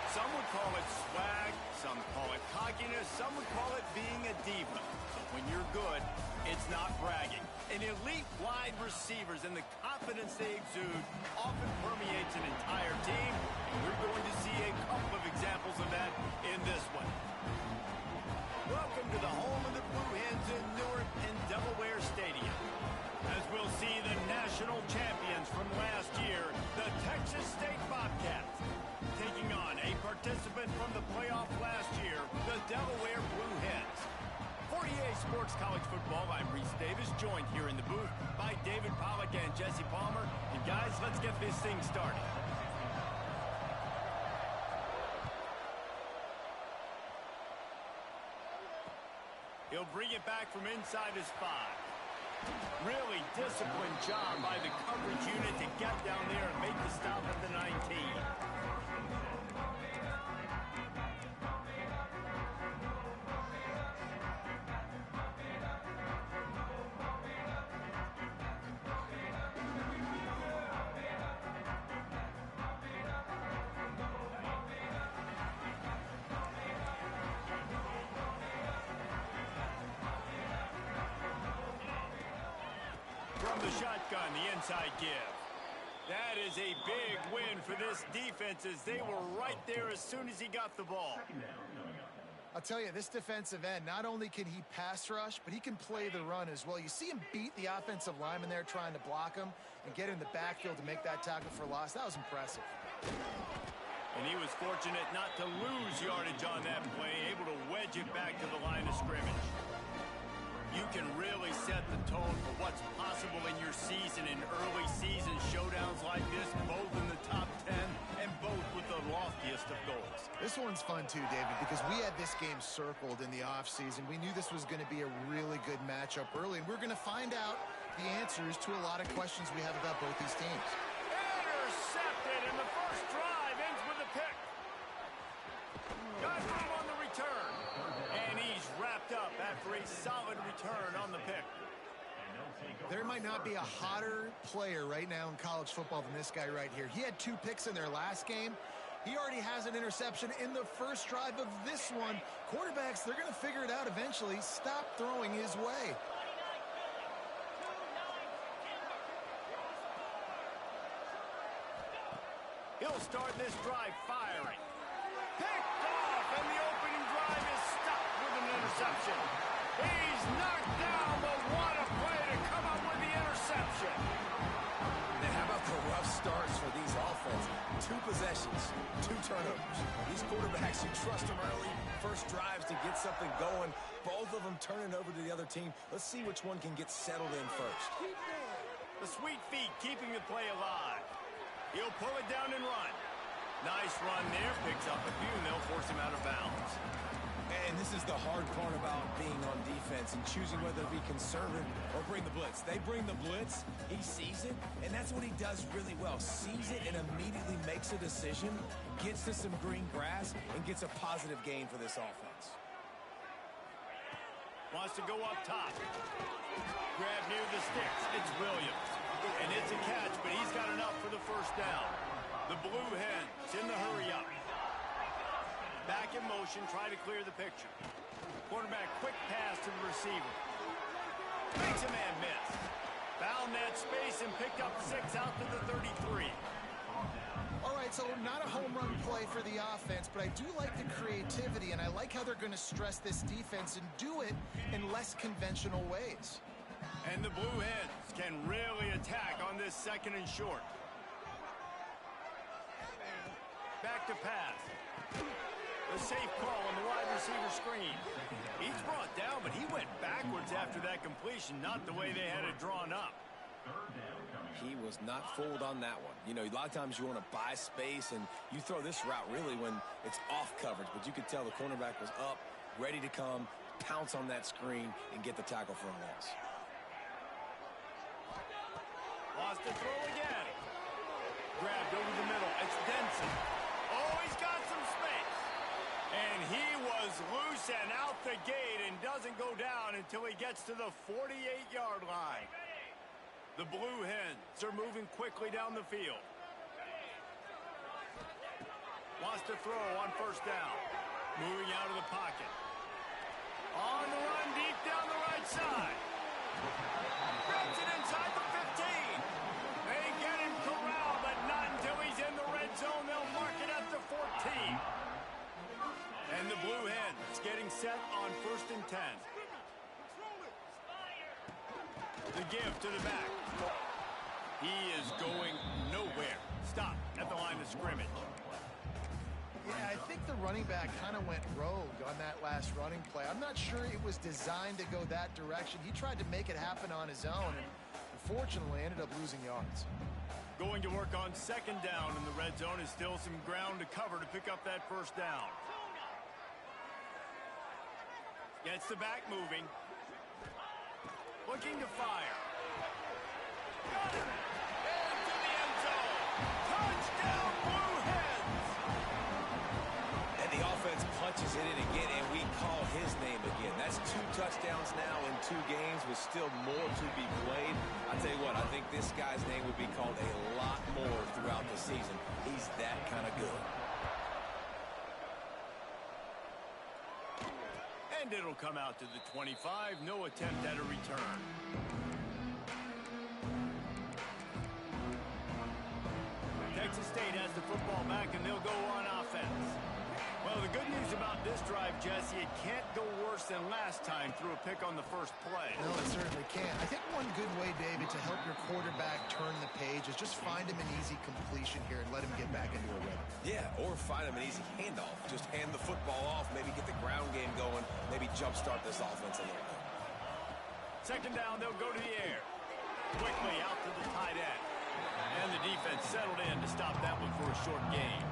Some would call it swag, some call it cockiness, some would call it being a diva. But when you're good, it's not bragging. An elite wide receivers and the confidence they exude often permeates an entire team. And we're going to see a couple of examples of that in this one. Welcome to the home of the Blue Hens in Newark and Delaware Stadium. As we'll see the national champions from last year, the Texas State Bobcats, taking on a participant from the playoff last year, the Delaware Blue Hens. For EA Sports College Football, I'm Reese Davis, joined here in the booth by David Pollack and Jesse Palmer. And guys, let's get this thing started. He'll bring it back from inside his 5. Really disciplined job by the coverage unit to get down there and make the stop at the 19. Shotgun, the inside give. That is a big win for this defense as they were right there as soon as he got the ball. I'll tell you, this defensive end, not only can he pass rush, but he can play the run as well. You see him beat the offensive lineman there trying to block him and get in the backfield to make that tackle for loss. That was impressive. And he was fortunate not to lose yardage on that play, able to wedge it back to the line of scrimmage. You can really set the tone for what's possible in your season in early season showdowns like this, both in the top 10 and both with the loftiest of goals. This one's fun too, David, because we had this game circled in the offseason. We knew this was going to be a really good matchup early, and we're going to find out the answers to a lot of questions we have about both these teams. Intercepted, and the first drive ends with a pick. Got room on the return. And he's wrapped up after a solid return on the pick. There might not be a hotter player right now in college football than this guy right here. He had 2 picks in their last game. He already has an interception in the first drive of this one. Quarterbacks, they're going to figure it out eventually. Stop throwing his way. He'll start this drive firing. Picked off, and the opening drive is stopped with an interception. He's knocked down, but what a play to come up with the interception. Now, how about the rough starts for these offenses? 2 possessions, 2 turnovers. These quarterbacks, you trust them early, first drives to get something going. Both of them turning over to the other team. Let's see which one can get settled in first. The sweet feet keeping the play alive. He'll pull it down and run. Nice run there, picks up a few, and they'll force him out of bounds. And this is the hard part about being on defense and choosing whether to be conservative or bring the blitz. They bring the blitz, he sees it, and that's what he does really well. Sees it and immediately makes a decision, gets to some green grass, and gets a positive gain for this offense. Wants to go up top. Grab near the sticks. It's Williams. And it's a catch, but he's got enough for the first down. The Blue Hens in the hurry up. Back in motion, try to clear the picture. Quarterback, quick pass to the receiver. Makes a man miss. Found that space and picked up 6 out to the 33. All right, so not a home run play for the offense, but I do like the creativity, and I like how they're going to stress this defense and do it in less conventional ways. And the Blue Hens can really attack on this 2nd and short. Back to pass. The safe call on the wide receiver screen. He's brought down, but he went backwards after that completion, not the way they had it drawn up. He was not fooled on that one. You know, a lot of times you want to buy space, and you throw this route really when it's off coverage, but you could tell the cornerback was up, ready to come, pounce on that screen, and get the tackle for a loss. Lost the throw again. Grabbed over the middle. It's Denson. Oh, he's got some space. And he was loose and out the gate and doesn't go down until he gets to the 48-yard line. The Blue Hens are moving quickly down the field. Wants to to throw on first down. Moving out of the pocket. On the run, deep down the right side. Grabs it inside the 15. They get him corralled, but not until he's in the red zone. They'll mark it at the 14. And the Blue Hens getting set on 1st and 10. The give to the back. He is going nowhere. Stop at the line of scrimmage. Yeah, I think the running back kind of went rogue on that last running play. I'm not sure it was designed to go that direction. He tried to make it happen on his own, and unfortunately ended up losing yards. Going to work on 2nd down in the red zone is still some ground to cover to pick up that first down. Gets the back moving. Looking to fire. Got it! Into the end zone. Touchdown, Blue Hens! And the offense punches it in again, and we call his name again. That's 2 touchdowns now in 2 games with still more to be played. I tell you what, I think this guy's name would be called a lot more throughout the season. He's that kind of good. And it'll come out to the 25. No attempt at a return. Texas State has the football back, and they'll go on offense. Well, the good news about this drive, Jesse, it can't go worse than last time through a pick on the first play. No, it certainly can't. I think one good way, David, to help your quarterback turn the page is just find him an easy completion here and let him get back into a rhythm. Yeah, or find him an easy handoff. Just hand the football off, maybe get the ground game going, maybe jumpstart this offense a little bit. 2nd down, they'll go to the air. Quickly out to the tight end. And the defense settled in to stop that one for a short gain.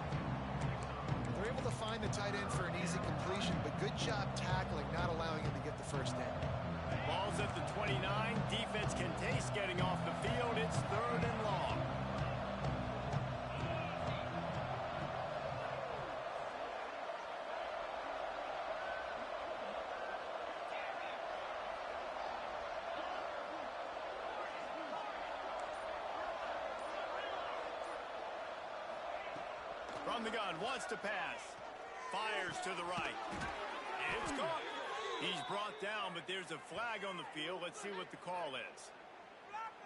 They're able to find the tight end for an easy completion, but good job tackling, not allowing him to get the first down. Ball's at the 29. Defense can taste getting off the field. It's 3rd and long. From the gun, wants to pass. Fires to the right. It's caught. He's brought down, but there's a flag on the field. Let's see what the call is.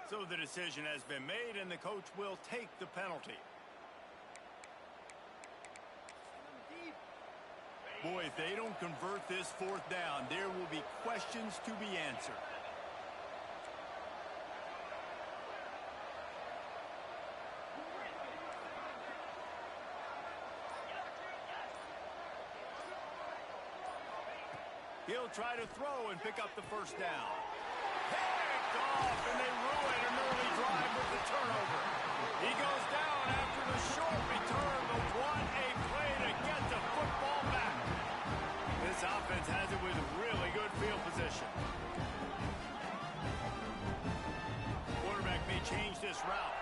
So the decision has been made, and the coach will take the penalty. Boy, if they don't convert this 4th down, there will be questions to be answered. He'll try to throw and pick up the first down. Picked off, and they ruin an early drive with the turnover. He goes down after the short return, but what a play to get the football back. This offense has it with really good field position. Quarterback may change this route.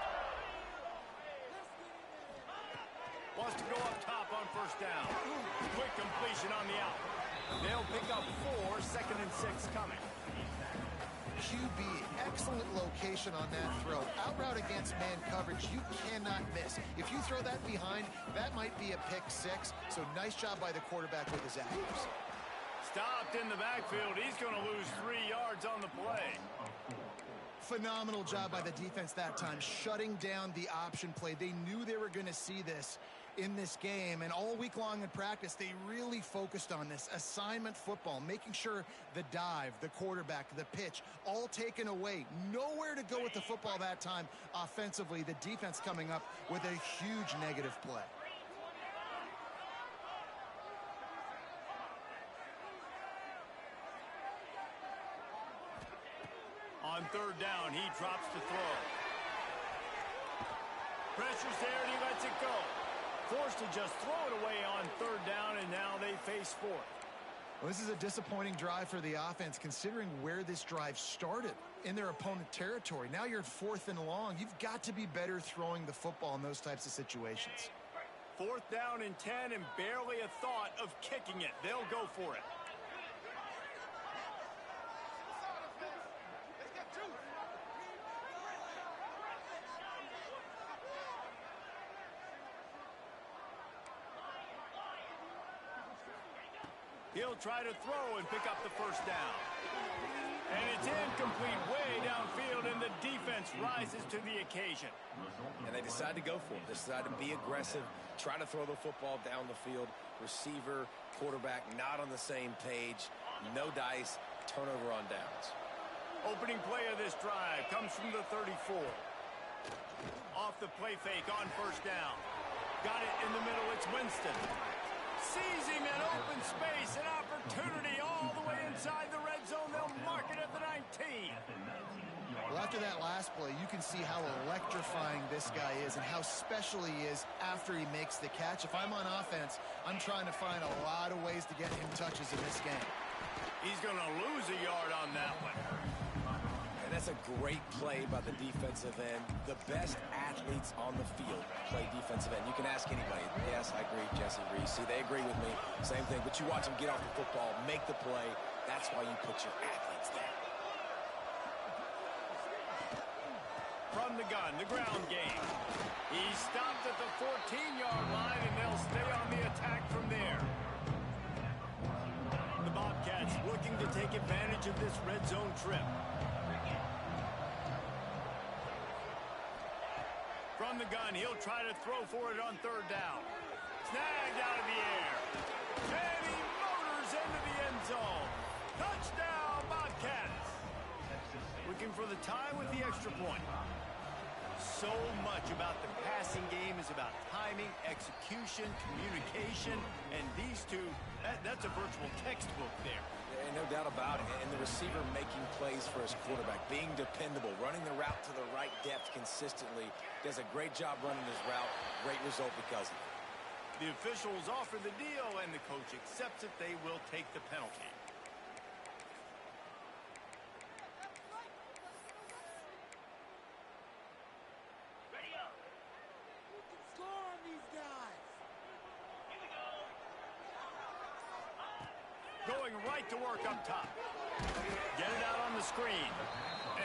Wants to go up top on first down. Quick completion on the out. They'll pick up 4, 2nd and 6 coming. QB, excellent location on that throw. Out route against man coverage, you cannot miss. If you throw that behind, that might be a pick 6. So nice job by the quarterback with his accuracy. Stopped in the backfield. He's going to lose 3 yards on the play. Phenomenal job by the defense that time, shutting down the option play. They knew they were going to see this in this game, and all week long in practice, they really focused on this assignment football, making sure the dive, the quarterback, the pitch, all taken away. Nowhere to go with the football that time offensively. The defense coming up with a huge negative play. On 3rd down, he drops to throw. Pressure's there, and he lets it go. Forced to just throw it away on 3rd down, and now they face 4th. Well, this is a disappointing drive for the offense, considering where this drive started in their opponent territory. Now you're at 4th and long. You've got to be better throwing the football in those types of situations. 4th down and 10, and barely a thought of kicking it. They'll go for it. He'll try to throw and pick up the first down. And it's incomplete way downfield, and the defense rises to the occasion. And they decide to go for it. They decide to be aggressive, try to throw the football down the field. Receiver, quarterback, not on the same page. No dice, turnover on downs. Opening play of this drive comes from the 34. Off the play fake on first down. Got it in the middle, it's Winston. Sees him in open space, an opportunity all the way inside the red zone. They'll mark it at the 19. Well, after that last play, you can see how electrifying this guy is and how special he is after he makes the catch. If I'm on offense, I'm trying to find a lot of ways to get him touches in this game. He's going to lose a yard on that one. And that's a great play by the defensive end. The best athletes on the field play defensive end. You can ask anybody. Yes, I agree, Jesse Reese. See, they agree with me. Same thing. But you watch them get off the football, make the play. That's why you put your athletes there. From the gun, the ground game. He stopped at the 14-yard line, and they'll stay on the attack from there. The Bobcats looking to take advantage of this red zone trip. From the gun, he'll try to throw for it on third down. Snagged out of the air. And he motors into the end zone. Touchdown, Bobcats. Looking for the tie with the extra point. So much about the passing game is about timing, execution, communication, and these two, that's a virtual textbook there. And no doubt about it. And the receiver making plays for his quarterback, being dependable, running the route to the right depth consistently. Does a great job running his route. Great result because of it. The officials offer the deal, and the coach accepts it. They will take the penalty. Going right to work up top. Get it out on the screen.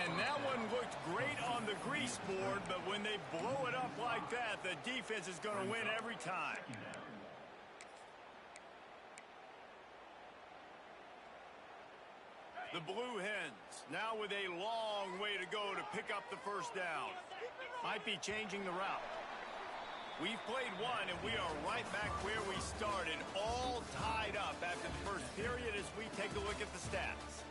And that one looked great on the grease board, but when they blow it up like that, the defense is going to win every time. The Blue Hens now with a long way to go to pick up the first down. Might be changing the route. We've played one, and we are right back where we started, all tied up after the first period as we take a look at the stats.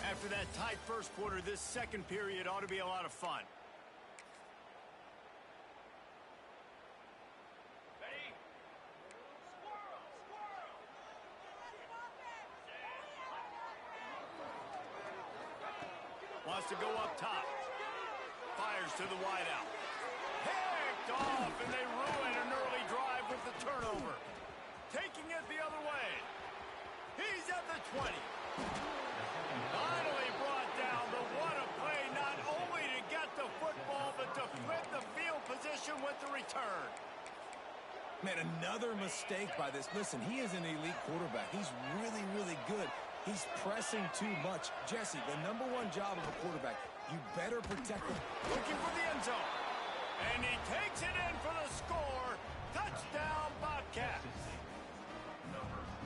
After that tight first quarter, this second period ought to be a lot of fun. Ready? Wants to go up top. Fires to the wideout. Picked off, and they ruin an early drive with the turnover. Taking it the other way. He's at the 20. Finally brought down, but what a play, not only to get the football, but to flip the field position with the return. Man, another mistake by this. Listen, he is an elite quarterback. He's really, really good. He's pressing too much. Jesse, the number one job of a quarterback, you better protect him. Looking for the end zone. And he takes it in for the score. Touchdown, Bobcats.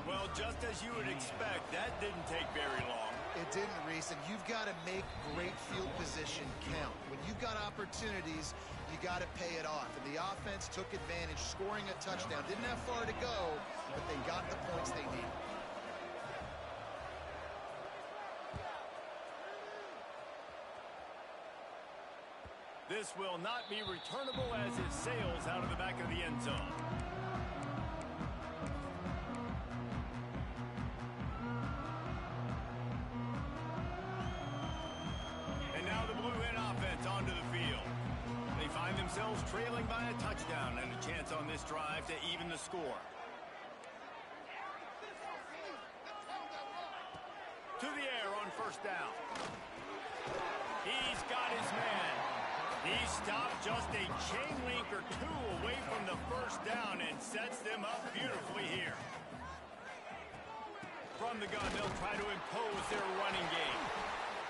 Well, just as you would expect, that didn't take very long. It didn't, Reese, and you've got to make great field position count. When you've got opportunities, you got to pay it off. And the offense took advantage, scoring a touchdown. Didn't have far to go, but they got the points they needed. This will not be returnable as it sails out of the back of the end zone. And now the Blue Hen offense onto the field. They find themselves trailing by a touchdown and a chance on this drive to even the score. To the air on first down. He's got his man. He stopped just a chain link or two away from the first down and sets them up beautifully here. From the gun, they'll try to impose their running game.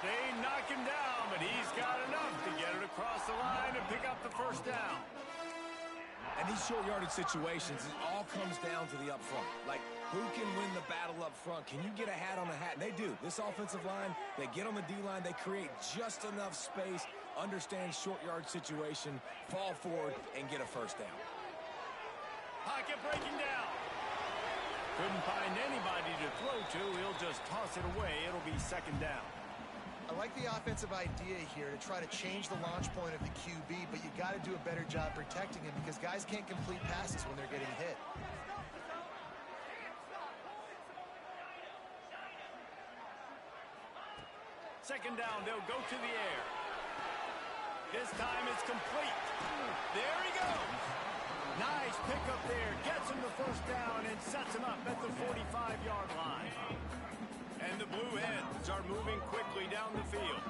They knock him down, but he's got enough to get it across the line and pick up the first down. And these short yardage situations, it all comes down to the up front. Like, who can win the battle up front? Can you get a hat on a hat? And they do. This offensive line, they get on the D-line, they create just enough space, understand short yard situation, fall forward, and get a first down. Pocket breaking down. Couldn't find anybody to throw to. He'll just toss it away. It'll be second down. I like the offensive idea here to try to change the launch point of the QB, but you got to do a better job protecting him because guys can't complete passes when they're getting hit. Second down, they'll go to the air. This time it's complete. There he goes. Nice pickup there. Gets him the first down and sets him up at the 45-yard line. And the Blue Hens are moving quickly down the field.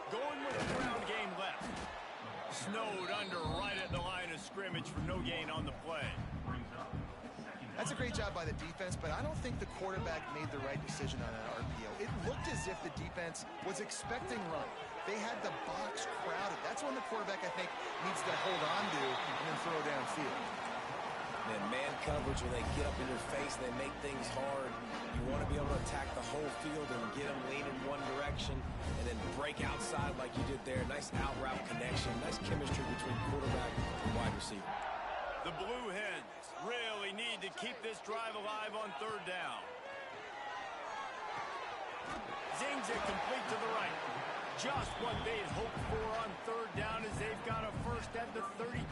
Going with the ground game left. Snowed under right at the line of scrimmage for no gain on the play. That's a great job by the defense, but I don't think the quarterback made the right decision on that RPO. It looked as if the defense was expecting run. They had the box crowded. That's when the quarterback, I think, needs to hold on to and then throw downfield. Man coverage, when they get up in your face, they make things hard. You want to be able to attack the whole field and get them leaning one direction and then break outside like you did there. Nice out route connection, nice chemistry between quarterback and wide receiver. The Blue Hens really need to keep this drive alive on third down. Zings it complete to the right. Just what they'd hoped for on third down as they've got a first at the 32.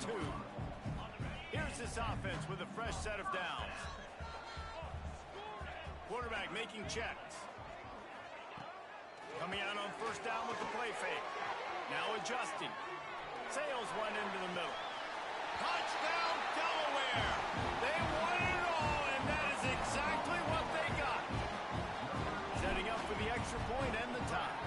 Here's this offense with a fresh set of downs. Quarterback making checks. Coming out on first down with the play fake. Now adjusting. Sails one into the middle. Touchdown, Delaware! They won it all, and that is exactly what they got. Setting up for the extra point and the tie.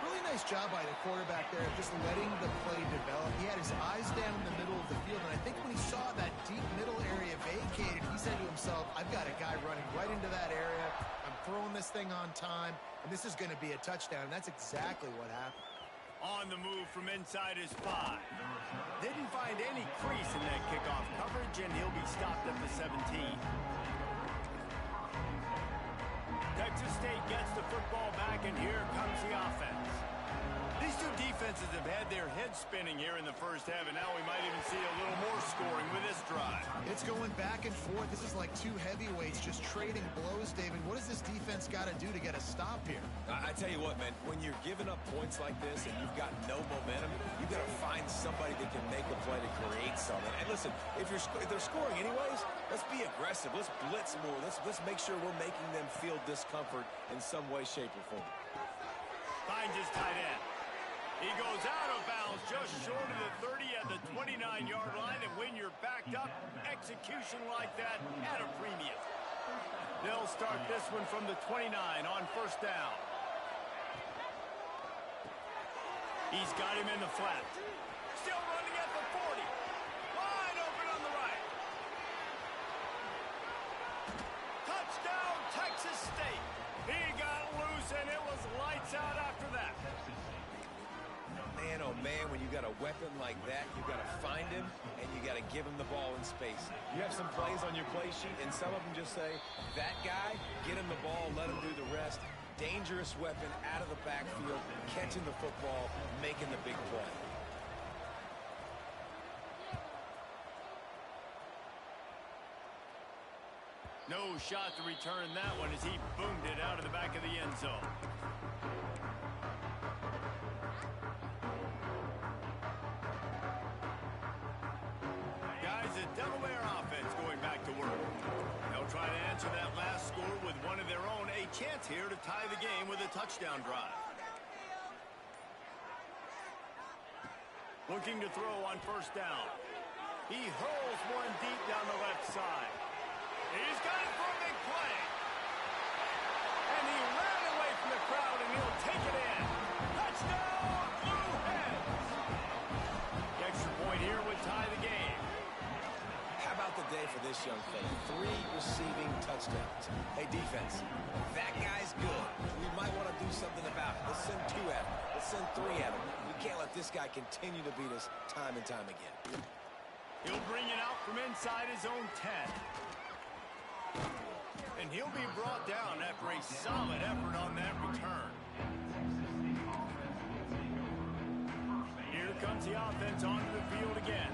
Really nice job by the quarterback there, just letting the play develop. He had his eyes down in the middle of the field, and I think when he saw that deep middle area vacated, he said to himself, I've got a guy running right into that area. I'm throwing this thing on time, and this is going to be a touchdown. And that's exactly what happened. On the move from inside his 5. Didn't find any crease in that kickoff coverage, and he'll be stopped at the 17. Texas State gets the football back, and here comes the offense. These two defenses have had their heads spinning here in the first half, and now we might even see a little more scoring with this drive. It's going back and forth. This is like two heavyweights just trading blows, David. What does this defense got to do to get a stop here? I tell you what, man, when you're giving up points like this and you've got no momentum, you've got to find somebody that can make a play to create something. And listen, if they're scoring anyways, let's be aggressive. Let's blitz more. Let's make sure we're making them feel discomfort in some way, shape, or form. Finds his tight end. He goes out of bounds just short of the 30 at the 29-yard line, and when you're backed up, execution like that at a premium. They'll start this one from the 29 on first down. He's got him in the flat. Still running at the 40. Wide open on the right. Touchdown, Texas State. He got loose, and it was lights out after that. Man, oh man, when you got a weapon like that, you got to find him and you got to give him the ball in space. You have some plays on your play sheet, and some of them just say, that guy, get him the ball, let him do the rest. Dangerous weapon out of the backfield, catching the football, making the big play. No shot to return that one as he boomed it out of the back of the end zone. Guys, the Delaware offense going back to work. They'll try to answer that last score with one of their own. A chance here to tie the game with a touchdown drive. Looking to throw on first down. He hurls one deep down the left side. He's got it for a big play. And he ran away from the crowd, and he'll take it in. Touchdown, Blue Hens. The extra point here would tie the game. How about the day for this young fella. 3 receiving touchdowns. Hey, defense, that guy's good. We might want to do something about it. Let's send 2 at him. Let's send 3 at him. We can't let this guy continue to beat us time and time again. He'll bring it out from inside his own 10. And he'll be brought down after a solid effort on that return. Here comes the offense onto the field again.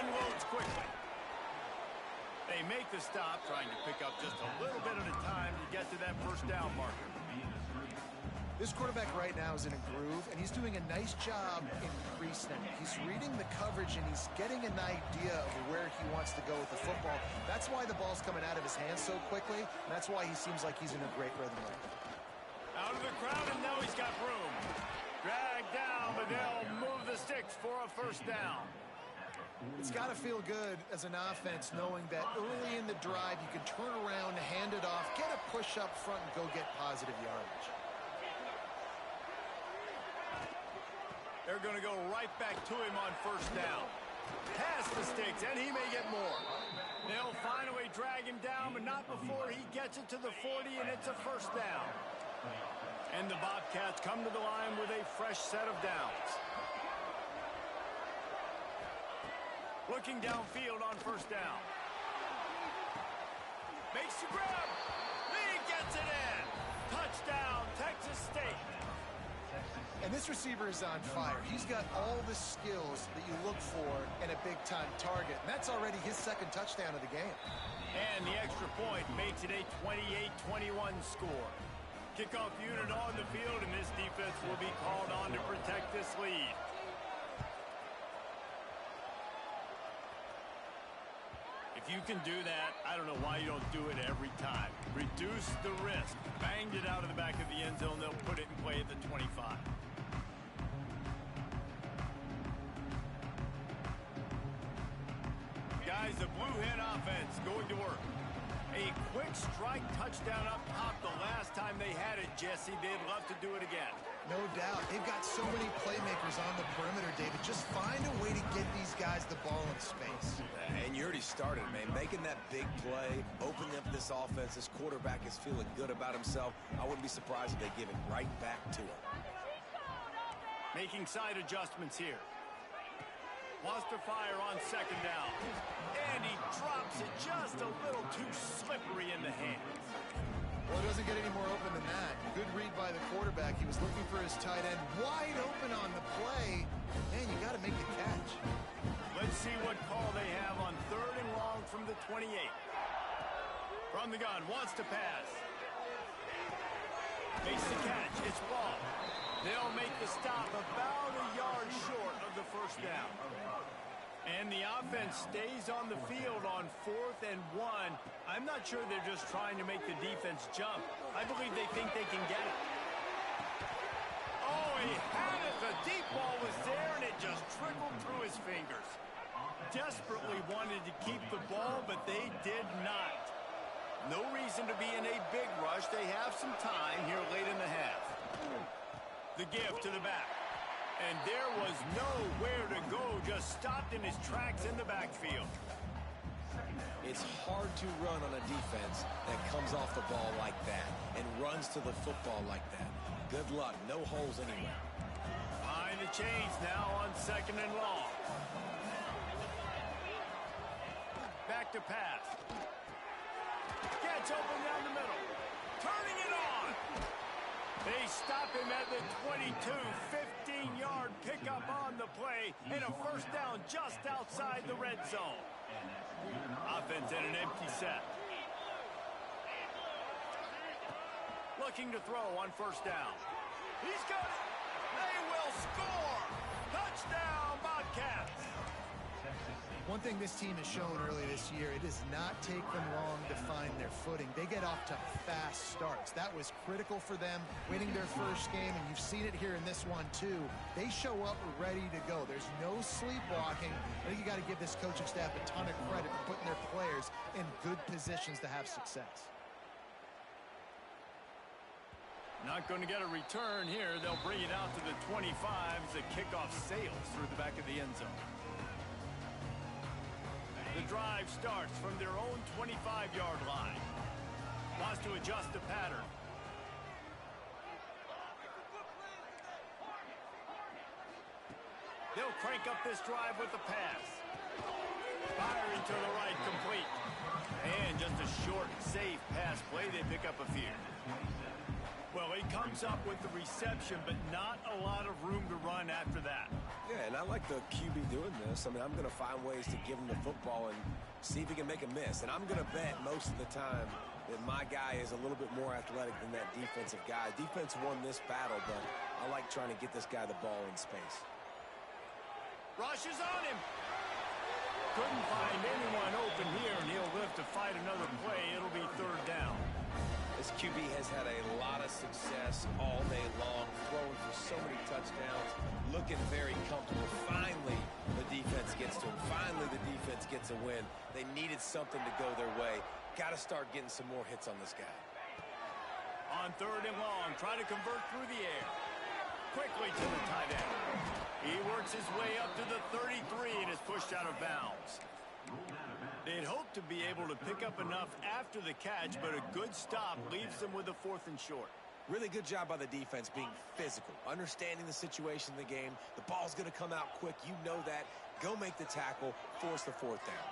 Unloads quickly. They make the stop, trying to pick up just a little bit at a time to get to that first down marker. This quarterback right now is in a groove, and he's doing a nice job increasing it. He's reading the coverage, and he's getting an idea of where he wants to go with the football. That's why the ball's coming out of his hands so quickly, and that's why he seems like he's in a great rhythm right now. Out of the crowd, and now he's got room. Dragged down, but they'll move the sticks for a first down. It's got to feel good as an offense knowing that early in the drive you can turn around, hand it off, get a push up front, and go get positive yardage. They're going to go right back to him on first down. Past the sticks, and he may get more. They'll finally drag him down, but not before he gets it to the 40, and it's a first down. And the Bobcats come to the line with a fresh set of downs. Looking downfield on first down. Makes the grab. Lee gets it in. Touchdown, Texas State. And this receiver is on fire. He's got all the skills that you look for in a big-time target. And that's already his second touchdown of the game. And the extra point makes it a 28-21 score. Kickoff unit on the field, and this defense will be called on to protect this lead. If you can do that, I don't know why you don't do it every time. Reduce the risk. Banged it out of the back of the end zone. They'll put it in play at the 25. Guys, the Blue Hen offense going to work. A quick strike touchdown up top the last time they had it, Jesse. They'd love to do it again. No doubt. They've got so many playmakers on the perimeter, David. Just find a way to get these guys the ball in space. And you already started, man. Making that big play, opening up this offense. This quarterback is feeling good about himself. I wouldn't be surprised if they give it right back to him. Making side adjustments here. Wants to fire on second down. And he drops it just a little too slippery in the hands. Well, it doesn't get any more open than that. Good read by the quarterback. He was looking for his tight end wide open on the play. Man, you got to make the catch. Let's see what call they have on 3rd and long from the 28. From the gun, wants to pass. Makes the catch. It's ball. They'll make the stop about a yard short of the first down. And the offense stays on the field on 4th and 1. I'm not sure they're just trying to make the defense jump. I believe they think they can get it. Oh, he had it. The deep ball was there, and it just trickled through his fingers. Desperately wanted to keep the ball, but they did not. No reason to be in a big rush. They have some time here late in the half. The give to the back. And there was nowhere to go, just stopped in his tracks in the backfield. It's hard to run on a defense that comes off the ball like that and runs to the football like that. Good luck. No holes anywhere. Behind the chains now on 2nd and long. Back to pass. Gets open down the middle. Turning it on. They stop him at the 22, 15-yard pickup on the play, and a first down just outside the red zone. Offense in an empty set. Looking to throw on first down. He's got it. They will score. Touchdown, Bobcats. One thing this team has shown early this year, it does not take them long to find their footing. They get off to fast starts. That was critical for them winning their first game, and you've seen it here in this one too. They show up ready to go. There's no sleepwalking. I think you got to give this coaching staff a ton of credit for putting their players in good positions to have success. Not going to get a return here. They'll bring it out to the 25 as the kickoff sails through the back of the end zone. The drive starts from their own 25-yard line. Wants to adjust the pattern. They'll crank up this drive with the pass. Firing to the right, complete. And just a short, safe pass play. They pick up a few. Well, he comes up with the reception, but not a lot of room to run after that. Yeah, and I like the QB doing this. I mean, I'm going to find ways to give him the football and see if he can make a miss. And I'm going to bet most of the time that my guy is a little bit more athletic than that defensive guy. Defense won this battle, but I like trying to get this guy the ball in space. Rushes on him. Couldn't find anyone open here, and he'll live to fight another play. It'll be third down. This QB has had a lot of success all day long, throwing for so many touchdowns, looking very comfortable. Finally, the defense gets to him. Finally, the defense gets a win. They needed something to go their way. Got to start getting some more hits on this guy. On third and long, try to convert through the air. Quickly to the tight end. He works his way up to the 33 and is pushed out of bounds. They'd hoped to be able to pick up enough after the catch, but a good stop leaves them with a 4th and short. Really good job by the defense being physical, understanding the situation in the game. The ball's going to come out quick. You know that. Go make the tackle, force the 4th down.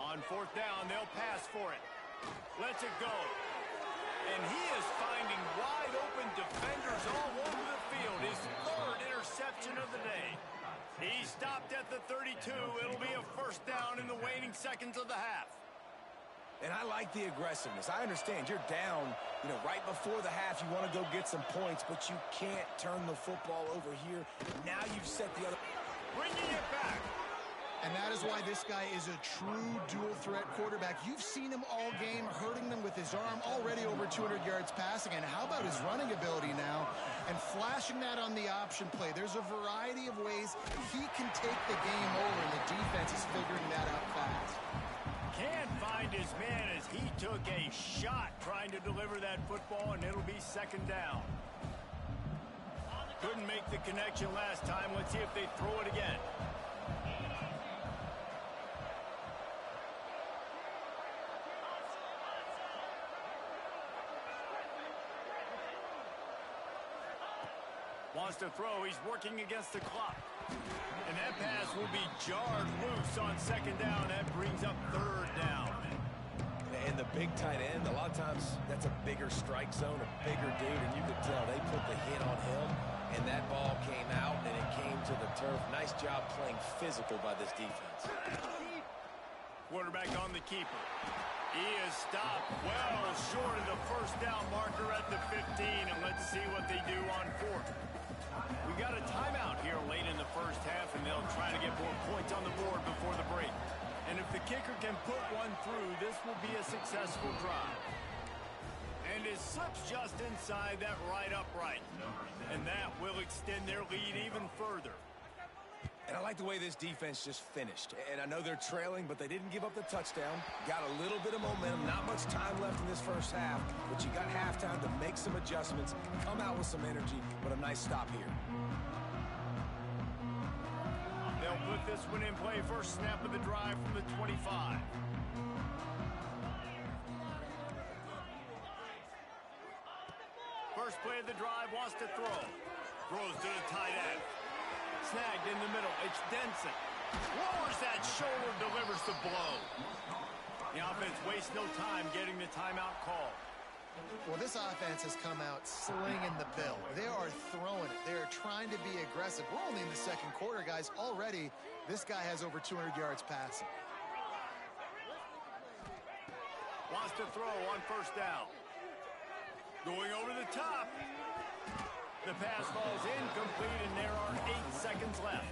On 4th down, they'll pass for it. Lets it go. And he is finding wide open defenders all over the field. His 3rd interception of the day. He stopped at the 32. It'll be a 1st down in the waning seconds of the half. And I like the aggressiveness. I understand you're down, right before the half. You want to go get some points, but you can't turn the football over here. Now you've set the other. Bringing it back. And that is why this guy is a true dual-threat quarterback. You've seen him all game, hurting them with his arm, already over 200 yards passing. And how about his running ability now? And flashing that on the option play. There's a variety of ways he can take the game over, and the defense is figuring that out fast. Can't find his man as he took a shot trying to deliver that football, and it'll be 2nd down. Couldn't make the connection last time. Let's see if they throw it again. Wants to throw. He's working against the clock. And that pass will be jarred loose on 2nd down. That brings up 3rd down. And the big tight end, a lot of times that's a bigger strike zone, a bigger dude, and you could tell they put the hit on him, and that ball came out, and it came to the turf. Nice job playing physical by this defense. Quarterback on the keeper. He is stopped well short of the 1st down marker at the 15, and let's see what they do on 4th. We got a timeout here late in the 1st half, and they'll try to get more points on the board before the break. And if the kicker can put one through, this will be a successful drive. And it slips just inside that right upright. And that will extend their lead even further. And I like the way this defense just finished. And I know they're trailing, but they didn't give up the touchdown. Got a little bit of momentum. Not much time left in this 1st half, but you got halftime to make some adjustments, come out with some energy, but a nice stop here. They'll put this one in play. 1st snap of the drive from the 25. First play of the drive, wants to throw. Throws to the tight end. Snagged in the middle. It's Denson. Lowers that shoulder, delivers the blow. The offense wastes no time getting the timeout call. Well, this offense has come out slinging the bill. They are throwing it. They are trying to be aggressive. We're only in the 2nd quarter, guys. Already, this guy has over 200 yards passing. Wants to throw on 1st down. Going over the top. The pass falls incomplete, and there are 8 seconds left.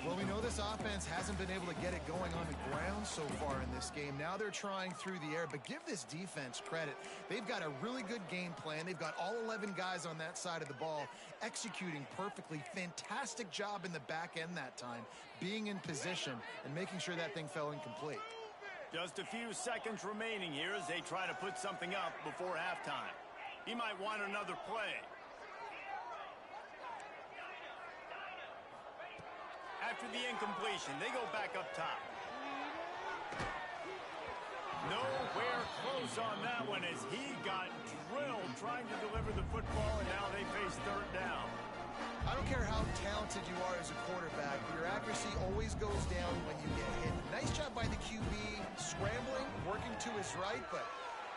Well, we know this offense hasn't been able to get it going on the ground so far in this game. Now they're trying through the air, but give this defense credit. They've got a really good game plan. They've got all 11 guys on that side of the ball executing perfectly. Fantastic job in the back end that time, being in position and making sure that thing fell incomplete. Just a few seconds remaining here as they try to put something up before halftime. He might want another play. After the incompletion, they go back up top. Nowhere close on that one as he got drilled trying to deliver the football, and now they face third down. I don't care how talented you are as a quarterback, your accuracy always goes down when you get hit. Nice job by the QB, scrambling, working to his right, but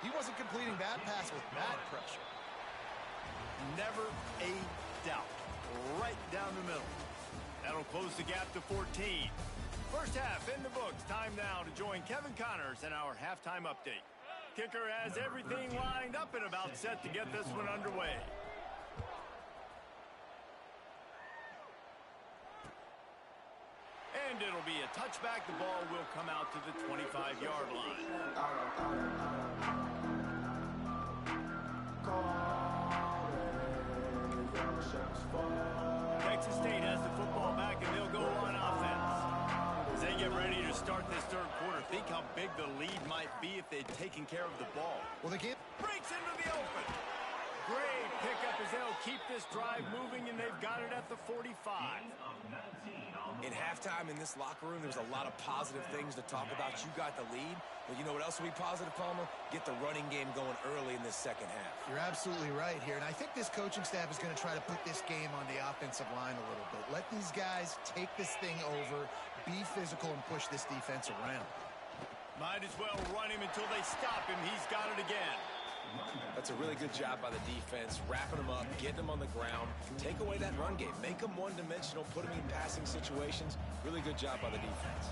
he wasn't completing that pass with that pressure. Never a doubt. Right down the middle. That'll close the gap to 14. First half in the books. Time now to join Kevin Connors in our halftime update. Kicker has everything lined up and about set to get this one underway. And it'll be a touchback. The ball will come out to the 25-yard line. Texas State has the football back, and they'll go on offense. As they get ready to start this third quarter, think how big the lead might be if they'd taken care of the ball. Well, the game Breaks into the open. Great pickup as they'll keep this drive moving, and they've got it at the 45. In halftime in this locker room, there's a lot of positive things to talk about. You got the lead, but you know what else will be positive, Palmer? Get the running game going early in this second half. You're absolutely right here, and I think this coaching staff is going to try to put this game on the offensive line a little bit. Let these guys take this thing over, be physical, and push this defense around. Might as well run him until they stop him. He's got it again. That's a really good job by the defense, wrapping them up, getting them on the ground. Take away that run game. Make them one-dimensional, put them in passing situations. Really good job by the defense.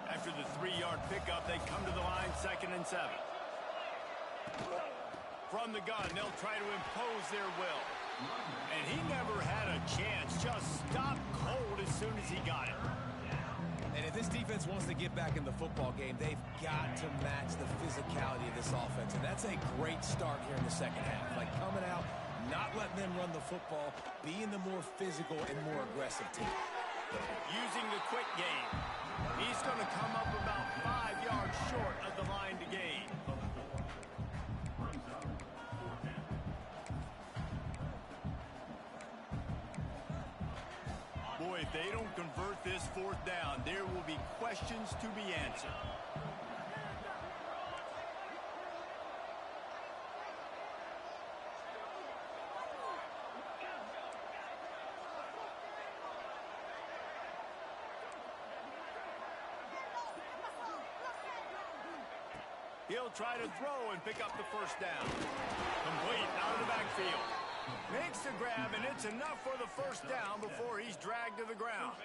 After the 3-yard pickup, they come to the line 2nd and 7. From the gun, they'll try to impose their will. And he never had a chance. Just stopped cold as soon as he got it. And if this defense wants to get back in the football game, they've got to match the physicality of this offense. And that's a great start here in the second half. Like coming out, not letting them run the football, being the more physical and more aggressive team. Using the quick game. He's going to come up about 5 yards short of the line to gain. Boy, if they don't convert this 4th down, there will be questions to be answered. He'll try to throw and pick up the 1st down. Complete out of the backfield. Makes the grab, and it's enough for the 1st down before he's dragged to the ground.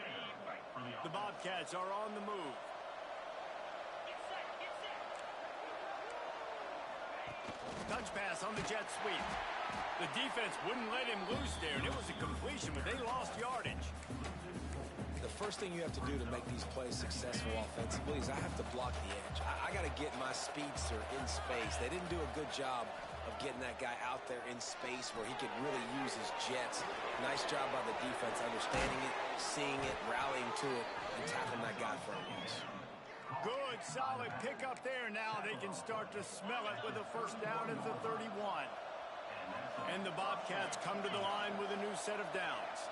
The Bobcats are on the move. Touch pass on the jet sweep. The defense wouldn't let him loose there, and it was a completion, but they lost yardage. The first thing you have to do to make these plays successful offensively is I have to block the edge. I got to get my speedster in space. They didn't do a good job of getting that guy out there in space where he could really use his jets. Nice job by the defense, understanding it, seeing it, rallying to it, and tackling that guy for a loss. Good, solid pickup there. Now they can start to smell it with a 1st down at the 31. And the Bobcats come to the line with a new set of downs.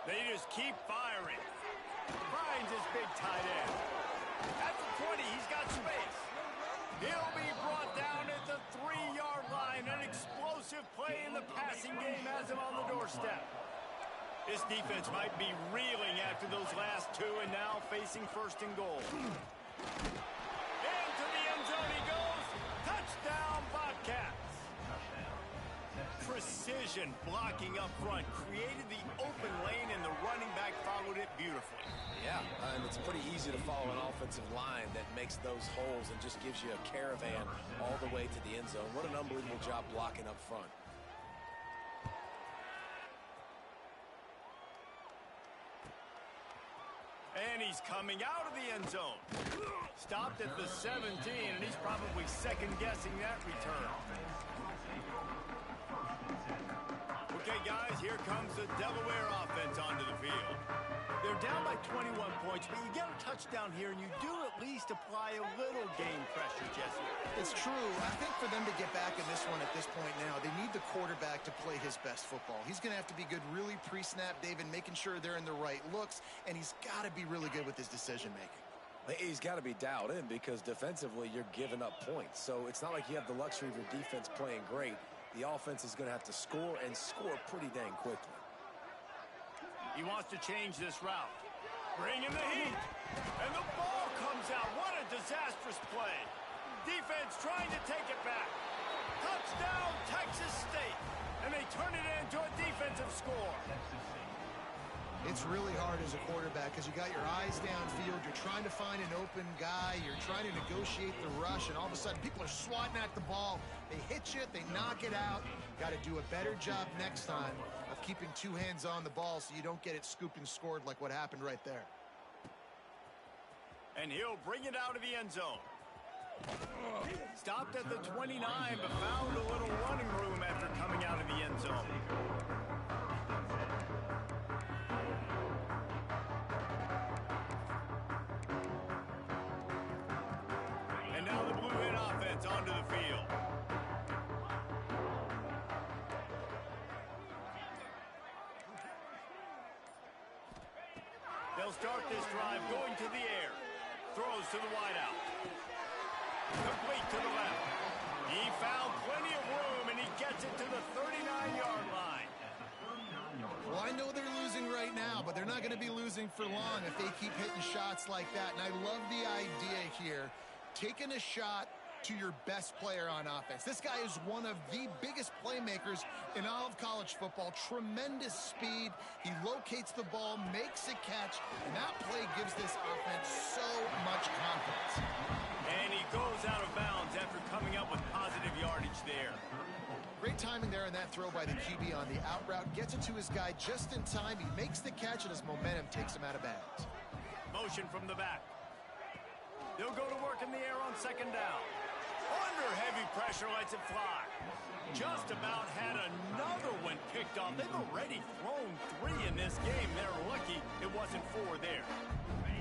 They just keep firing. Finds his big tight end. At the 20, he's got space. He'll be brought down at the 3-yard line. An explosive play in the passing game has him on the doorstep. This defense might be reeling after those last 2 and now facing 1st and goal. Into the end zone he goes. Touchdown, Bobcats. Precision blocking up front created the open lane, and the running back followed it beautifully. Yeah, and it's pretty easy to follow an offensive line that makes those holes and just gives you a caravan all the way to the end zone. What an unbelievable job blocking up front. And he's coming out of the end zone. Stopped at the 17, and he's probably second-guessing that return. Okay, guys, here comes the Delaware offense onto the field. Their You're down by 21 points, but you get a touchdown here, and you do at least apply a little game pressure, Jesse. It's true. I think for them to get back in this one at this point now, they need the quarterback to play his best football. He's going to have to be good really pre-snap, David, making sure they're in the right looks, and he's got to be really good with his decision-making. He's got to be dialed in because defensively you're giving up points. So it's not like you have the luxury of your defense playing great. The offense is going to have to score and score pretty dang quickly. He wants to change this route. Bring in the heat. And the ball comes out. What a disastrous play. Defense trying to take it back. Touchdown, Texas State. And they turn it into a defensive score. It's really hard as a quarterback because you got your eyes downfield. You're trying to find an open guy. You're trying to negotiate the rush, and all of a sudden people are swatting at the ball. They hit you. They knock it out. Got to do a better job next time of keeping two hands on the ball so you don't get it scooped and scored like what happened right there. And he'll bring it out of the end zone. Stopped at the 29, but found a little running room after coming out of the end zone. And now the Blue Hen offense onto the field. They'll start this drive going to the air. Throws to the wideout. Complete to the left. He found plenty of room, and he gets it to the 39-yard line. Well, I know they're losing right now, but they're not going to be losing for long if they keep hitting shots like that. And I love the idea here, taking a shot to your best player on offense. This guy is one of the biggest playmakers in all of college football. Tremendous speed. He locates the ball, makes a catch, and that play gives this offense so much confidence. And he goes out of bounds after coming up with positive yardage there. Great timing there on that throw by the QB on the out route. Gets it to his guy just in time. He makes the catch, and his momentum takes him out of bounds. Motion from the back. They'll go to work in the air on second down. Under heavy pressure, lets it fly. Just about had another one picked off. They've already thrown 3 in this game. They're lucky it wasn't 4 there.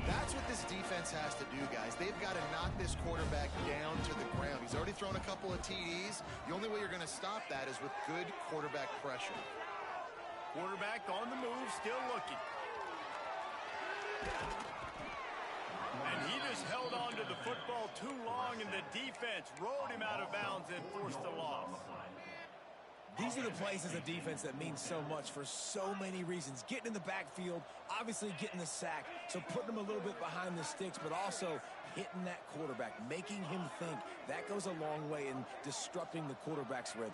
That's what this defense has to do, guys. They've got to knock this quarterback down to the ground. He's already thrown a couple of TDs. The only way you're going to stop that is with good quarterback pressure. Quarterback on the move, still looking. And he just held on to the football too long, and the defense rode him out of bounds and forced the loss. These are the plays as a defense that mean so much for so many reasons. Getting in the backfield, obviously getting the sack, so putting him a little bit behind the sticks, but also hitting that quarterback, making him think. That goes a long way in disrupting the quarterback's rhythm.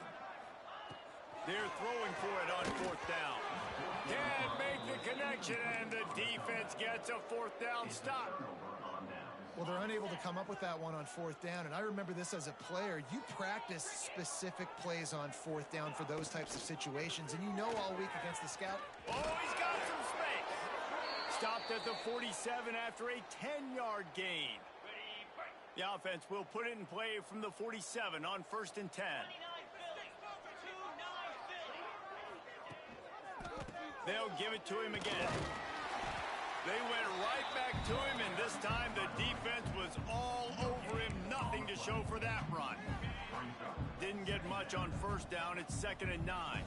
They're throwing for it on fourth down. Can't make the connection, and the defense gets a fourth down stop. Well, they're unable to come up with that one on fourth down, and I remember this as a player. You practice specific plays on fourth down for those types of situations, and you know all week against the scout. Oh, he's got some space. Stopped at the 47 after a 10-yard gain. The offense will put it in play from the 47 on 1st and 10. They'll give it to him again. They went right back to him, and this time the defense was all over him. Nothing to show for that run. Didn't get much on first down. It's 2nd and 9.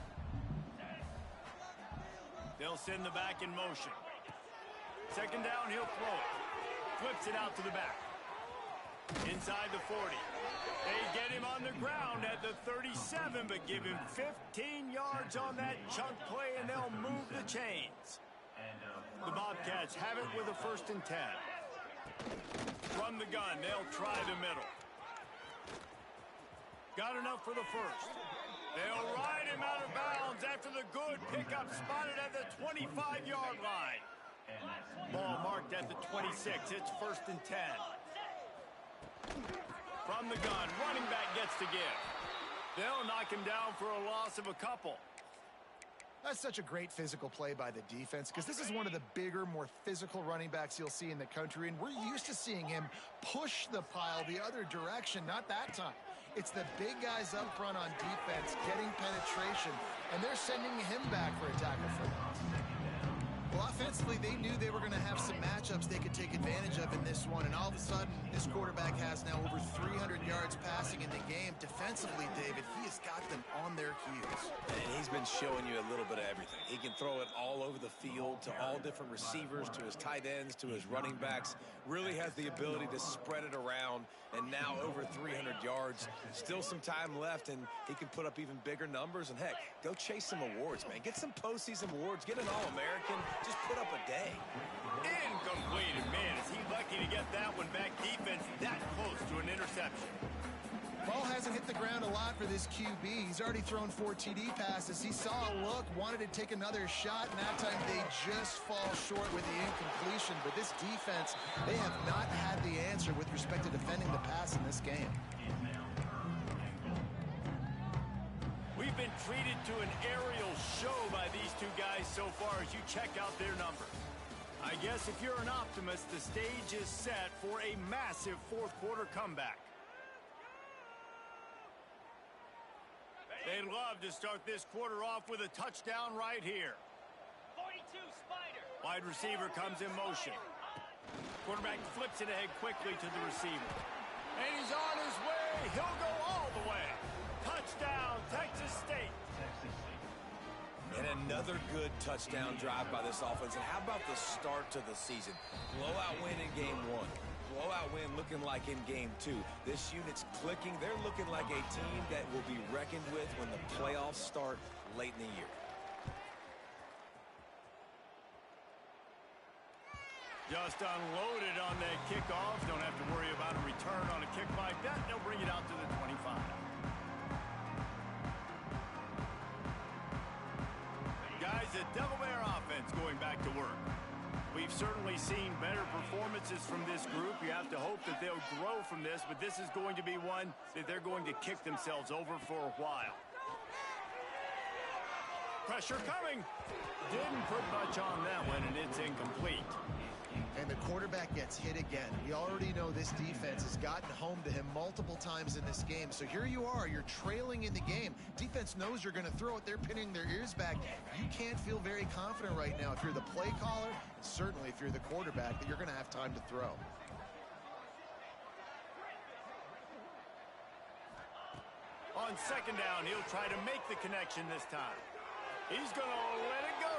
They'll send the back in motion. Second down, he'll throw it. Flips it out to the back. Inside the 40. They get him on the ground at the 37, but give him 15 yards on that chunk play, and they'll move the chains. The Bobcats have it with a 1st and 10. From the gun, they'll try the middle. Got enough for the first. They'll ride him out of bounds after the good pickup spotted at the 25-yard line. Ball marked at the 26. It's 1st and 10. From the gun, running back gets to give. They'll knock him down for a loss of a couple. That's such a great physical play by the defense because this is one of the bigger, more physical running backs you'll see in the country, and we're used to seeing him push the pile the other direction. Not that time. It's the big guys up front on defense getting penetration, and they're sending him back for a tackle for loss. Well, offensively, they knew they were going to have some matchups they could take advantage of in this one, and all of a sudden, this quarterback has now over 300 yards passing in the game. Defensively, David, he has got them on their heels. And he's been showing you a little bit of everything. He can throw it all over the field to all different receivers, to his tight ends, to his running backs. Really has the ability to spread it around, and now over 300 yards. Still some time left, and he can put up even bigger numbers. And, heck, go chase some awards, man. Get some postseason awards. Get an All-American. Just put up a day. Incomplete. Man, is he lucky to get that one back. Defense that close to an interception. Ball hasn't hit the ground a lot for this QB. He's already thrown 4 TD passes. He saw a look, wanted to take another shot, and that time they just fall short with the incompletion. But this defense, they have not had the answer with respect to defending the pass in this game. We've been treated to an aerial show by these two guys so far as you check out their numbers. I guess if you're an optimist, the stage is set for a massive fourth quarter comeback. They'd love to start this quarter off with a touchdown right here. 42 Spider. Wide receiver comes in motion. Quarterback flips it ahead quickly to the receiver. And he's on his way. He'll go all the way. Touchdown, Texas State. And another good touchdown drive by this offense. And how about the start to the season? Blowout win in game 1. Blowout win looking like in game 2. This unit's clicking. They're looking like a team that will be reckoned with when the playoffs start late in the year. Just unloaded on that kickoff. Don't have to worry about a return on a kick like that. They'll bring it out to the 25. Guys, the Devil Bear offense going back to work. We've certainly seen better performances from this group. You have to hope that they'll grow from this, but this is going to be one that they're going to kick themselves over for a while. Pressure coming. Didn't put much on that one, and it's incomplete. And the quarterback gets hit again. We already know this defense has gotten home to him multiple times in this game. So here you are, you're trailing in the game. Defense knows you're going to throw it. They're pinning their ears back. You can't feel very confident right now if you're the play caller, certainly if you're the quarterback, that you're going to have time to throw. On second down, he'll try to make the connection this time. He's going to let it go.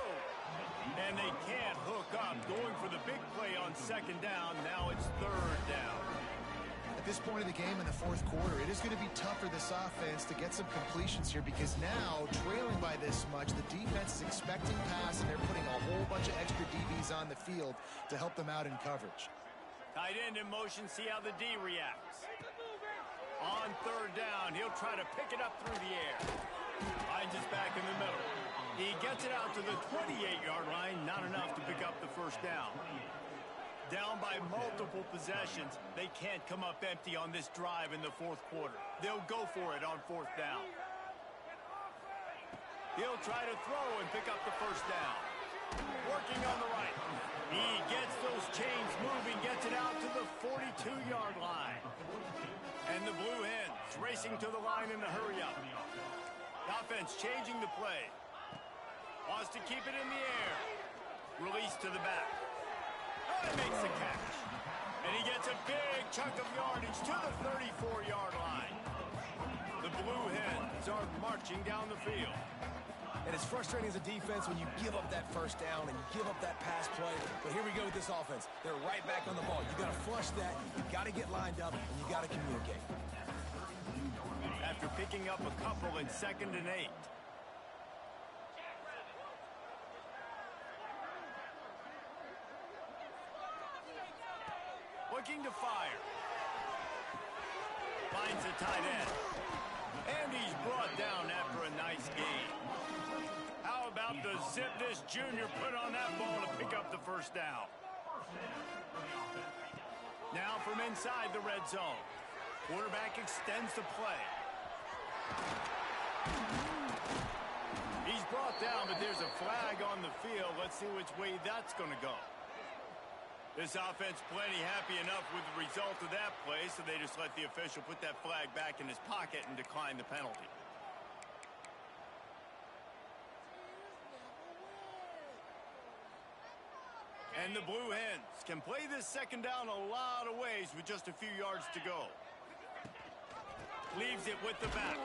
And they can't hook up. Going for the big play on second down. Now it's third down. At this point of the game in the fourth quarter, it is going to be tough for this offense to get some completions here because now, trailing by this much, the defense is expecting pass, and they're putting a whole bunch of extra DBs on the field to help them out in coverage. Tight end in motion. See how the D reacts. On third down, he'll try to pick it up through the air. Finds his back in the middle. He gets it out to the 28-yard line. Not enough to pick up the first down. Down by multiple possessions. They can't come up empty on this drive in the fourth quarter. They'll go for it on fourth down. He'll try to throw and pick up the first down. Working on the right. He gets those chains moving, gets it out to the 42-yard line. And the Blue Hens racing to the line in the hurry-up. Offense changing the play. Wants to keep it in the air. Release to the back. Oh, he makes the catch. And he gets a big chunk of yardage to the 34-yard line. The Blue Hens are marching down the field. And it's frustrating as a defense when you give up that first down and you give up that pass play. But here we go with this offense. They're right back on the ball. You got to flush that. You got to get lined up, and you got to communicate. After picking up a couple in 2nd and 8. Looking to fire. Finds the tight end. And he's brought down after a nice gain. How about the zip this junior put on that ball to pick up the first down? Now from inside the red zone. Quarterback extends the play. He's brought down, but there's a flag on the field. Let's see which way that's going to go. This offense plenty happy enough with the result of that play, so they just let the official put that flag back in his pocket and decline the penalty. And the Blue Hens can play this second down a lot of ways with just a few yards to go. Leaves it with the back.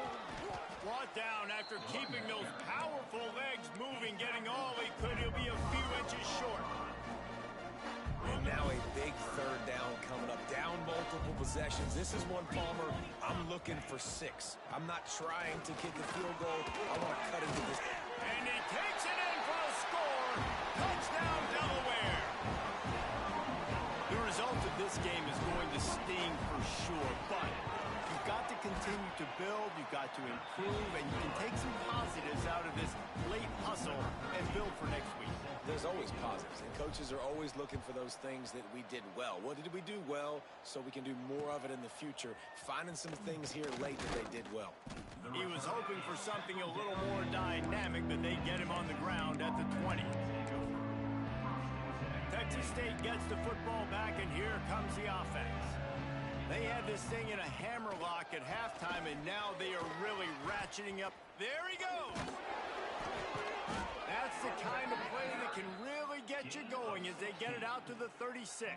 Brought down after keeping those powerful legs moving, getting all he could. He'll be a few inches short. And now a big third down coming up. Down multiple possessions. This is one, Palmer, I'm looking for 6. I'm not trying to get the field goal. I want to cut into this. And he takes it in for a score. Touchdown, Delaware. The result of this game is going to sting for sure, but you've got to continue to build, you've got to improve, and you can take some positives out of this late hustle and build for next week. There's always positives, and coaches are always looking for those things that we did well. What did we do well so we can do more of it in the future? Finding some things here late that they did well. He was hoping for something a little more dynamic, but they get him on the ground at the 20. Texas State gets the football back, and here comes the offense. They had this thing in a hammerlock at halftime, and now they are really ratcheting up. There he goes! That's the kind of play that can really get you going as they get it out to the 36.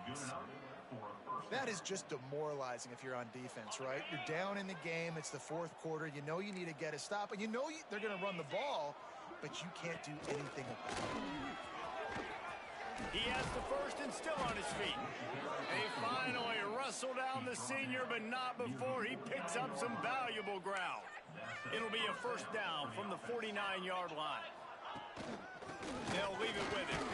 That is just demoralizing if you're on defense, right? You're down in the game. It's the fourth quarter. You know you need to get a stop, and you know they're going to run the ball, but you can't do anything about it. He has the first and still on his feet. They finally wrestle down the senior, but not before he picks up some valuable ground. It'll be a first down from the 49-yard line. They'll leave it with him.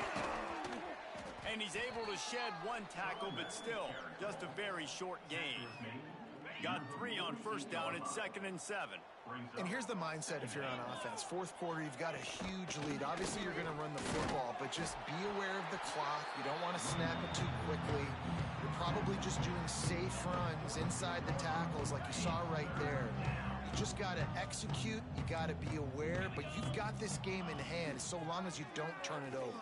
And he's able to shed one tackle, but still just a very short gain. Got 3 on first down at 2nd and 7. And here's the mindset if you're on offense. Fourth quarter, you've got a huge lead. Obviously, you're going to run the football, but just be aware of the clock. You don't want to snap it too quickly. You're probably just doing safe runs inside the tackles like you saw right there. You just got to execute. You got to be aware, but you've got this game in hand so long as you don't turn it over.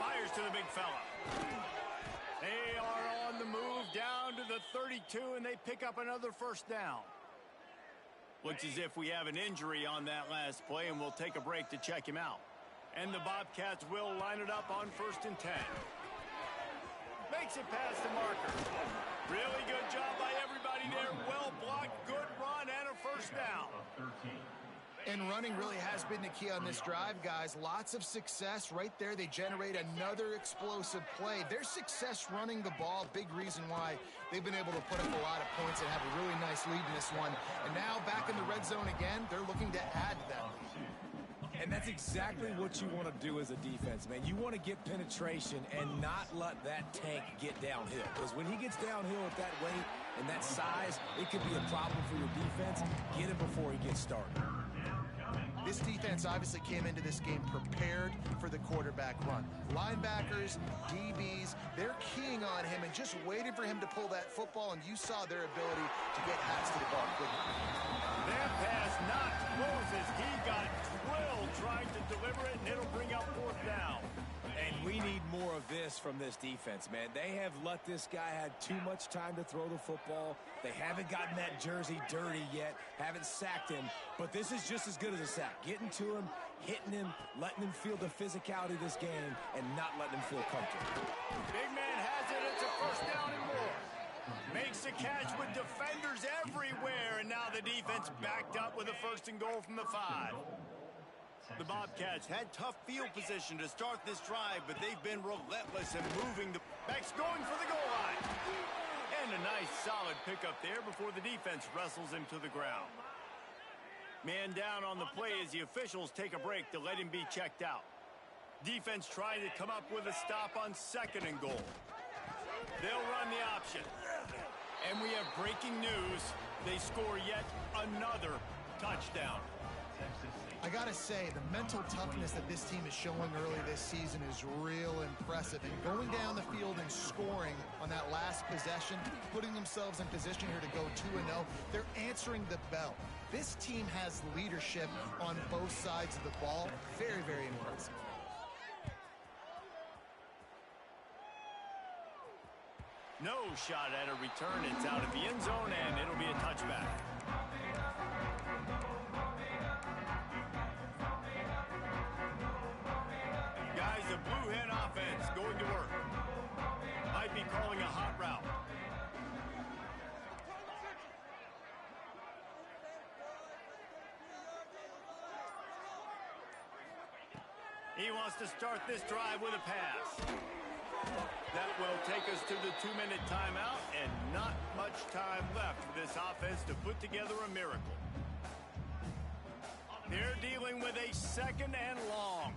Fires to the big fella. They are on the move down to the 32, and they pick up another first down. Looks as if we have an injury on that last play, and we'll take a break to check him out. And the Bobcats will line it up on 1st and 10. Makes it past the marker. Really good job by everybody there. Well blocked, good run, and a first down. And running really has been the key on this drive, guys. Lots of success right there. They generate another explosive play. Their success running the ball, big reason why they've been able to put up a lot of points and have a really nice lead in this one. And now back in the red zone again, they're looking to add to that lead. And that's exactly what you want to do as a defense, man. You want to get penetration and not let that tank get downhill. Because when he gets downhill at that weight and that size, it could be a problem for your defense. Get it before he gets started. This defense obviously came into this game prepared for the quarterback run. Linebackers, DBs, they're keying on him and just waiting for him to pull that football, and you saw their ability to get hats to the ball quickly. That pass not closes. He got drilled trying to deliver it, and it'll bring up 4th down. And we need more of this from this defense, man. They have let this guy have too much time to throw the football. They haven't gotten that jersey dirty yet, haven't sacked him. But this is just as good as a sack. Getting to him, hitting him, letting him feel the physicality of this game, and not letting him feel comfortable. Big man has it. It's a first down and more. Makes the catch with defenders everywhere, and now the defense backed up with a 1st and goal from the 5. The Bobcats had tough field position to start this drive, but they've been relentless in moving the backs going for the goal line. And a nice solid pickup there before the defense wrestles him to the ground. Man down on the play as the officials take a break to let him be checked out. Defense trying to come up with a stop on 2nd and goal. They'll run the option. And we have breaking news. They score yet another touchdown. I gotta say, the mental toughness that this team is showing early this season is real impressive. And going down the field and scoring on that last possession, putting themselves in position here to go 2-0, they're answering the bell. This team has leadership on both sides of the ball. Very, very impressive. No shot at a return. It's out of the end zone, and it'll be a touchback. Guys, the Blue Hen offense He wants to start this drive with a pass. That will take us to the 2-minute timeout, and not much time left for this offense to put together a miracle. They're dealing with a 2nd and long.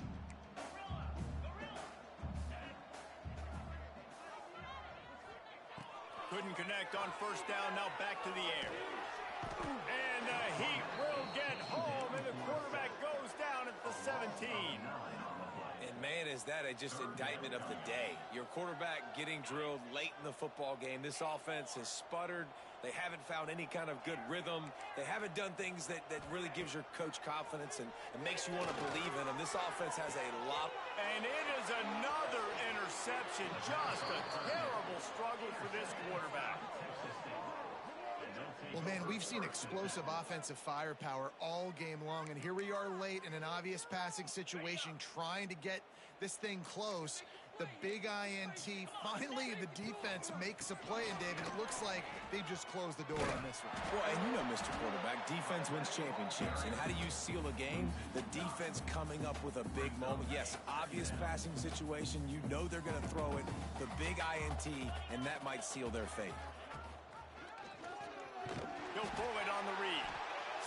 Couldn't connect on 1st down, now back to the air. And the Heat will get home, and the quarterback goes down at the 17. And man, is that just indictment of the day. Your quarterback getting drilled late in the football game. This offense has sputtered. They haven't found any kind of good rhythm. They haven't done things that really gives your coach confidence and makes you want to believe in them. This offense has a lot. And it is another interception. Just a terrible struggle for this quarterback. Well, man, we've seen explosive offensive firepower all game long, and here we are late in an obvious passing situation trying to get this thing close. The big INT, finally the defense makes a play, and David, it looks like they just closed the door on this one. Well, and you know, Mr. Quarterback, defense wins championships. And how do you seal a game? The defense coming up with a big moment. Yes, obvious passing situation. You know they're going to throw it. The big INT, and that might seal their fate. He'll pull it on the read.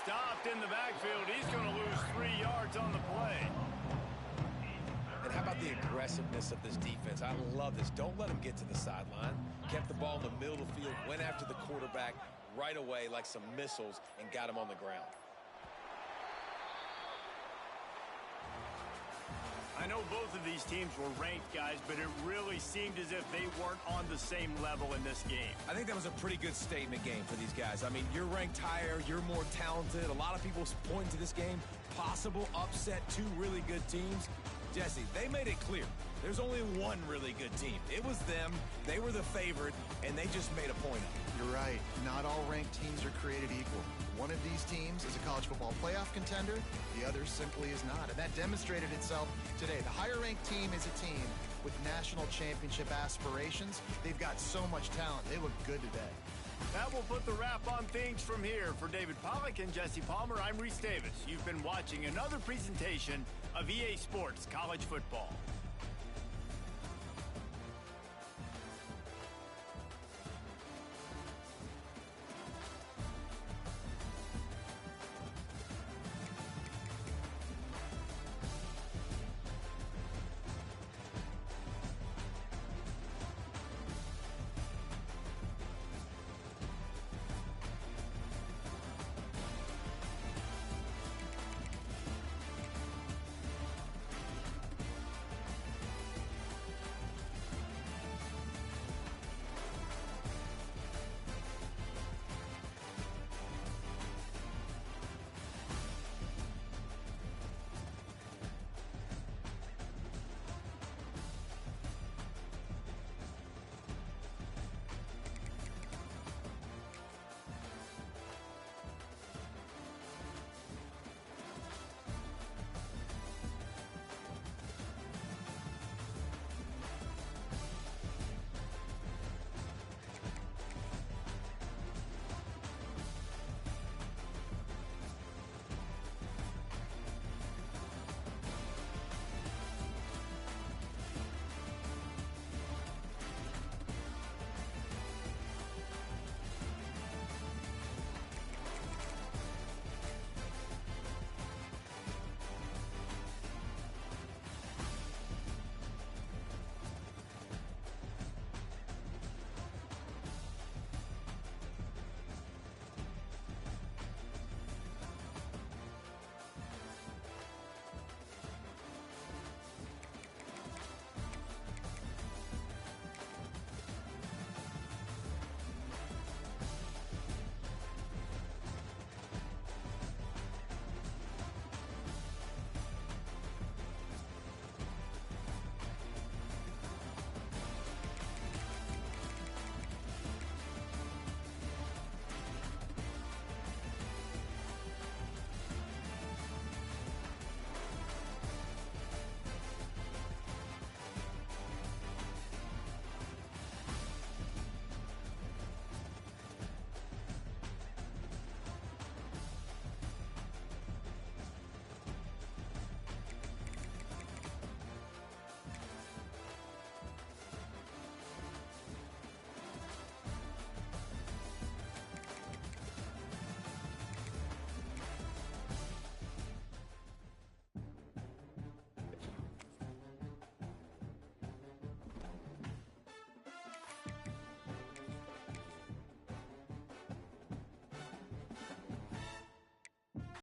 Stopped in the backfield. He's going to lose 3 yards on the play. And how about the aggressiveness of this defense? I love this. Don't let them get to the sideline. Kept the ball in the middle of the field, went after the quarterback right away like some missiles and got him on the ground. I know both of these teams were ranked, guys, but it really seemed as if they weren't on the same level in this game. I think that was a pretty good statement game for these guys. I mean, you're ranked higher, you're more talented. A lot of people point to this game, possible upset, 2 really good teams. Jesse, they made it clear. There's only one really good team. It was them. They were the favorite, and they just made a point of it. You're right. Not all ranked teams are created equal. One of these teams is a college football playoff contender. The other simply is not. And that demonstrated itself today. The higher-ranked team is a team with national championship aspirations. They've got so much talent. They look good today. That will put the wrap on things from here. For David Pollack and Jesse Palmer, I'm Reese Davis. You've been watching another presentation of EA Sports College Football.